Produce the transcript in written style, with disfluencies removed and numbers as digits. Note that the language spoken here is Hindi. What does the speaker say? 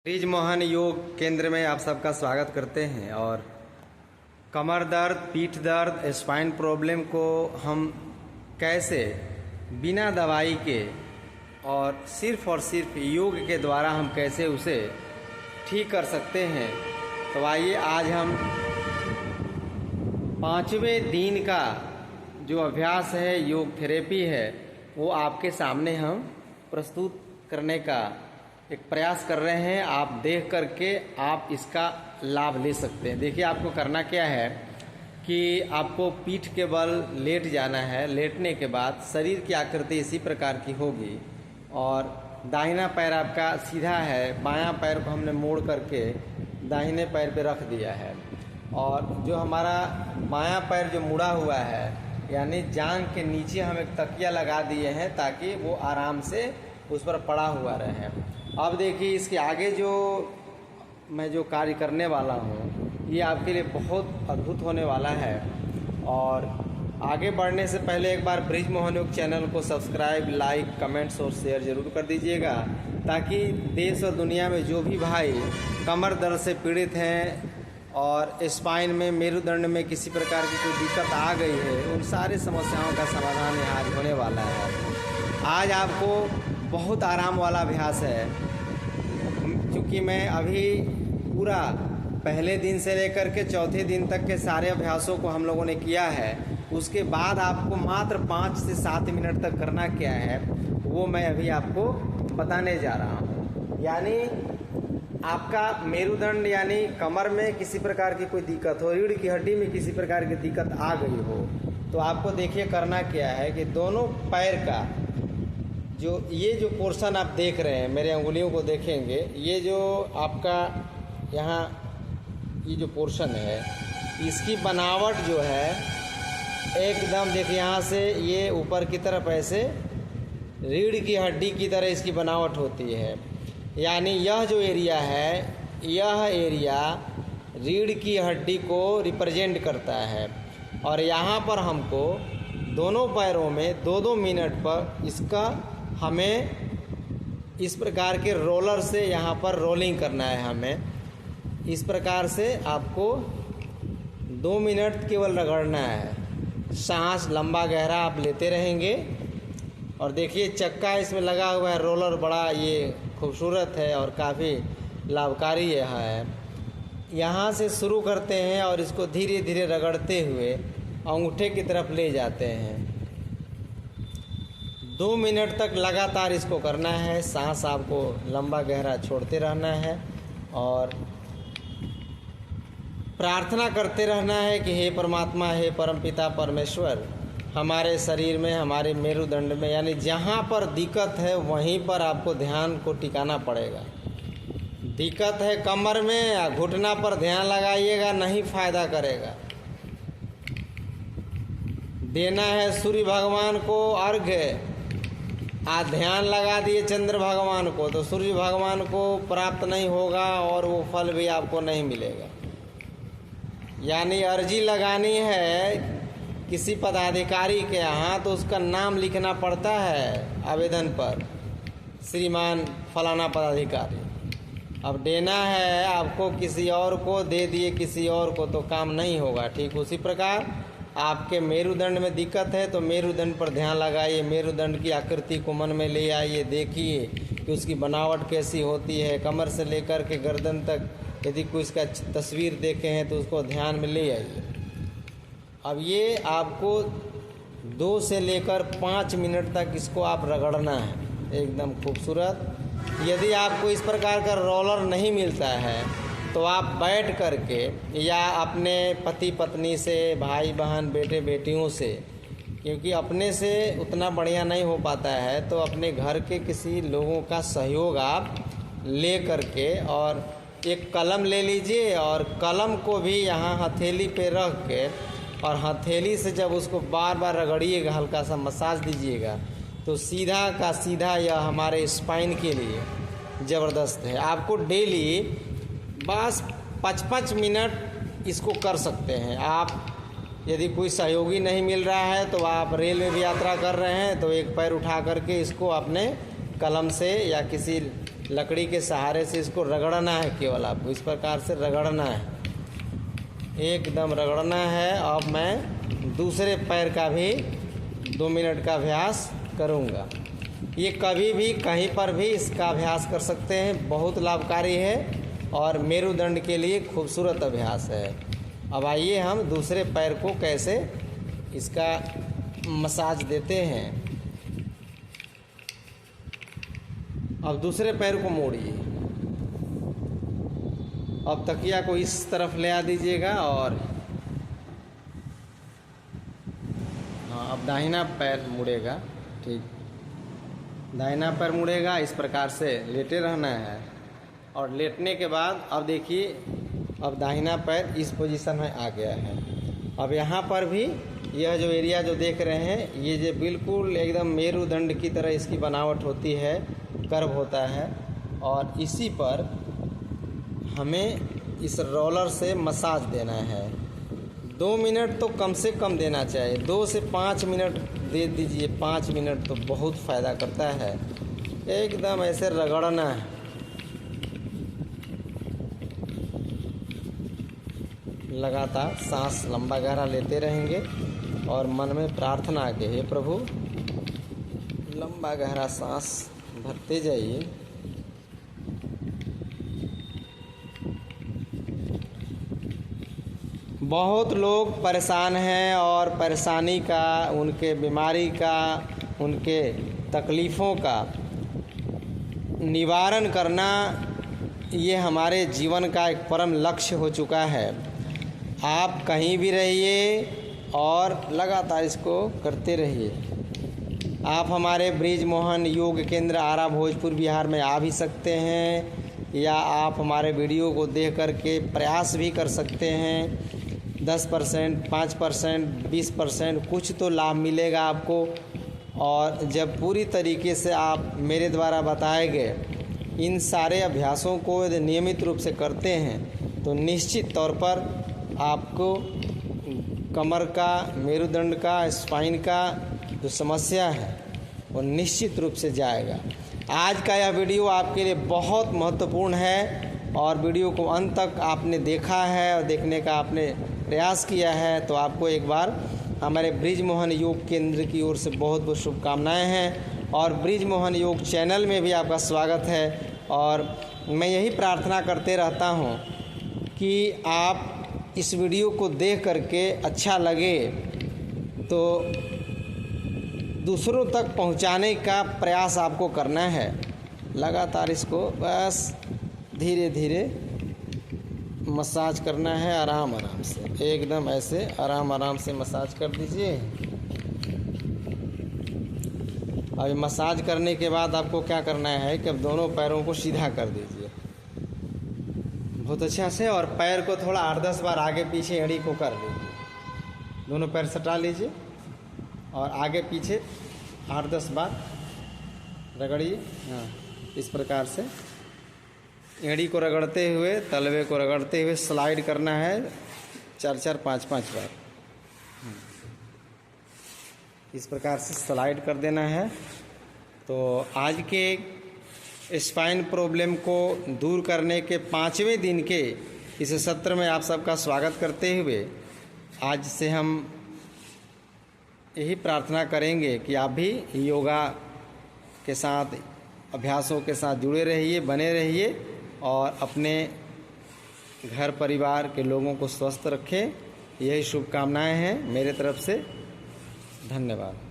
ब्रिज मोहन योग केंद्र में आप सबका स्वागत करते हैं। और कमर दर्द, पीठ दर्द, स्पाइन प्रॉब्लम को हम कैसे बिना दवाई के और सिर्फ योग के द्वारा हम कैसे उसे ठीक कर सकते हैं। तो आइए आज हम 5वें दिन का जो अभ्यास है, योग थेरेपी है, वो आपके सामने हम प्रस्तुत करने का एक प्रयास कर रहे हैं। आप देख करके आप इसका लाभ ले सकते हैं। देखिए, आपको करना क्या है कि आपको पीठ के बल लेट जाना है। लेटने के बाद शरीर की आकृति इसी प्रकार की होगी और दाहिना पैर आपका सीधा है, बायां पैर को हमने मोड़ करके दाहिने पैर पे रख दिया है और जो हमारा बायां पैर जो मुड़ा हुआ है, यानी जांघ के नीचे हम एक तकिया लगा दिए हैं ताकि वो आराम से उस पर पड़ा हुआ रहे। अब देखिए, इसके आगे जो मैं जो कार्य करने वाला हूँ ये आपके लिए बहुत अद्भुत होने वाला है। और आगे बढ़ने से पहले एक बार ब्रिज मोहन योग चैनल को सब्सक्राइब, लाइक, कमेंट्स और शेयर ज़रूर कर दीजिएगा, ताकि देश और दुनिया में जो भी भाई कमर दर्द से पीड़ित हैं और स्पाइन में, मेरुदंड में किसी प्रकार की कोई दिक्कत आ गई है, उन सारी समस्याओं का समाधान यहाँ होने वाला है। आज आपको बहुत आराम वाला अभ्यास है, क्योंकि मैं अभी पूरा पहले दिन से लेकर के चौथे दिन तक के सारे अभ्यासों को हम लोगों ने किया है। उसके बाद आपको मात्र 5 से 7 मिनट तक करना क्या है वो मैं अभी आपको बताने जा रहा हूँ। यानी आपका मेरुदंड यानी कमर में किसी प्रकार की कोई दिक्कत हो, रीढ़ की हड्डी में किसी प्रकार की दिक्कत आ गई हो, तो आपको देखिए करना क्या है कि दोनों पैर का ये जो पोर्शन आप देख रहे हैं, मेरे अंगुलियों को देखेंगे, ये जो आपका यहाँ ये जो पोर्शन है, इसकी बनावट जो है एकदम देखिए, यहाँ से ये ऊपर की तरफ ऐसे रीढ़ की हड्डी की तरह इसकी बनावट होती है। यानी यह जो एरिया है, यह एरिया रीढ़ की हड्डी को रिप्रेजेंट करता है। और यहाँ पर हमको दोनों पैरों में 2-2 मिनट पर इसका हमें इस प्रकार के रोलर से यहाँ पर रोलिंग करना है। हमें इस प्रकार से आपको 2 मिनट केवल रगड़ना है। सांस लंबा गहरा आप लेते रहेंगे। और देखिए, चक्का इसमें लगा हुआ है, रोलर बड़ा ये खूबसूरत है और काफ़ी लाभकारी है। यहाँ से शुरू करते हैं और इसको धीरे धीरे रगड़ते हुए अंगूठे की तरफ ले जाते हैं। 2 मिनट तक लगातार इसको करना है। सांस आपको लंबा गहरा छोड़ते रहना है और प्रार्थना करते रहना है कि हे परमात्मा, हे परमपिता परमेश्वर, हमारे शरीर में, हमारे मेरुदंड में, यानी जहाँ पर दिक्कत है वहीं पर आपको ध्यान को टिकाना पड़ेगा। दिक्कत है कमर में या घुटना पर ध्यान लगाइएगा, नहीं फायदा करेगा। देना है सूर्य भगवान को अर्घ्य, आज ध्यान लगा दिए चंद्र भगवान को तो सूर्य भगवान को प्राप्त नहीं होगा और वो फल भी आपको नहीं मिलेगा। यानी अर्जी लगानी है किसी पदाधिकारी के यहाँ तो उसका नाम लिखना पड़ता है आवेदन पर, श्रीमान फलाना पदाधिकारी। अब देना है आपको किसी और को, दे दिए किसी और को तो काम नहीं होगा। ठीक उसी प्रकार आपके मेरुदंड में दिक्कत है तो मेरुदंड पर ध्यान लगाइए, मेरुदंड की आकृति को मन में ले आइए, देखिए कि उसकी बनावट कैसी होती है। कमर से लेकर के गर्दन तक यदि कोई इसका तस्वीर देखे हैं तो उसको ध्यान में ले आइए। अब ये आपको 2 से लेकर 5 मिनट तक इसको आप रगड़ना है, एकदम खूबसूरत। यदि आपको इस प्रकार का रोलर नहीं मिलता है तो आप बैठ करके या अपने पति पत्नी से, भाई बहन, बेटे बेटियों से, क्योंकि अपने से उतना बढ़िया नहीं हो पाता है, तो अपने घर के किसी लोगों का सहयोग आप ले करके और एक कलम ले लीजिए और कलम को भी यहाँ हथेली पे रख के और हथेली से जब उसको बार बार रगड़िएगा, हल्का सा मसाज दीजिएगा, तो सीधा का सीधा यह हमारे स्पाइन के लिए ज़बरदस्त है। आपको डेली बस 5-5 मिनट इसको कर सकते हैं आप। यदि कोई सहयोगी नहीं मिल रहा है तो आप रेल में भी यात्रा कर रहे हैं तो एक पैर उठा करके इसको अपने कलम से या किसी लकड़ी के सहारे से इसको रगड़ना है, केवल आपको इस प्रकार से रगड़ना है, एकदम रगड़ना है। अब मैं दूसरे पैर का भी 2 मिनट का अभ्यास करूँगा। ये कभी भी कहीं पर भी इसका अभ्यास कर सकते हैं, बहुत लाभकारी है और मेरुदंड के लिए खूबसूरत अभ्यास है। अब आइए हम दूसरे पैर को कैसे इसका मसाज देते हैं। अब दूसरे पैर को मोड़िए। अब तकिया को इस तरफ ले आ दीजिएगा और हाँ, अब दाहिना पैर मुड़ेगा। ठीक, दाहिना पैर मुड़ेगा, इस प्रकार से लेटे रहना है। और लेटने के बाद अब देखिए, अब दाहिना पैर इस पोजीशन में आ गया है। अब यहाँ पर भी यह जो एरिया जो देख रहे हैं, ये जो बिल्कुल एकदम मेरुदंड की तरह इसकी बनावट होती है, कर्व होता है। और इसी पर हमें इस रोलर से मसाज देना है। 2 मिनट तो कम से कम देना चाहिए, 2 से 5 मिनट दे दीजिए। 5 मिनट तो बहुत फ़ायदा करता है। एकदम ऐसे रगड़ना है। लगातार सांस लंबा गहरा लेते रहेंगे और मन में प्रार्थना के, हे प्रभु, लंबा गहरा सांस भरते जाइए। बहुत लोग परेशान हैं और परेशानी का, उनके बीमारी का, उनके तकलीफ़ों का निवारण करना ये हमारे जीवन का एक परम लक्ष्य हो चुका है। आप कहीं भी रहिए और लगातार इसको करते रहिए। आप हमारे ब्रिज मोहन योग केंद्र आरा भोजपुर बिहार में आ भी सकते हैं, या आप हमारे वीडियो को देख करके प्रयास भी कर सकते हैं। 10%, 5%, 20% कुछ तो लाभ मिलेगा आपको। और जब पूरी तरीके से आप मेरे द्वारा बताए गए इन सारे अभ्यासों को यदि नियमित रूप से करते हैं तो निश्चित तौर पर आपको कमर का, मेरुदंड का, स्पाइन का जो समस्या है वो निश्चित रूप से जाएगा। आज का यह वीडियो आपके लिए बहुत महत्वपूर्ण है और वीडियो को अंत तक आपने देखा है और देखने का आपने प्रयास किया है, तो आपको एक बार हमारे ब्रिज मोहन योग केंद्र की ओर से बहुत बहुत शुभकामनाएं हैं। और ब्रिज मोहन योग चैनल में भी आपका स्वागत है। और मैं यही प्रार्थना करते रहता हूं कि आप इस वीडियो को देख करके अच्छा लगे तो दूसरों तक पहुंचाने का प्रयास आपको करना है। लगातार इसको बस धीरे धीरे मसाज करना है, आराम आराम से, एकदम ऐसे आराम आराम से मसाज कर दीजिए। अभी मसाज करने के बाद आपको क्या करना है कि अब दोनों पैरों को सीधा कर दीजिए बहुत अच्छा से, और पैर को थोड़ा 8-10 बार आगे पीछे एड़ी को कर लीजिए। दोनों पैर सटा लीजिए और आगे पीछे 8-10 बार रगड़िए। हाँ, इस प्रकार से एड़ी को रगड़ते हुए, तलवे को रगड़ते हुए स्लाइड करना है 4-4, 5-5 बार। इस प्रकार से स्लाइड कर देना है। तो आज के स्पाइन प्रॉब्लम को दूर करने के 5वें दिन के इस सत्र में आप सबका स्वागत करते हुए आज से हम यही प्रार्थना करेंगे कि आप भी योगा के साथ, अभ्यासों के साथ जुड़े रहिए, बने रहिए और अपने घर परिवार के लोगों को स्वस्थ रखें। यही शुभकामनाएं हैं मेरे तरफ से। धन्यवाद।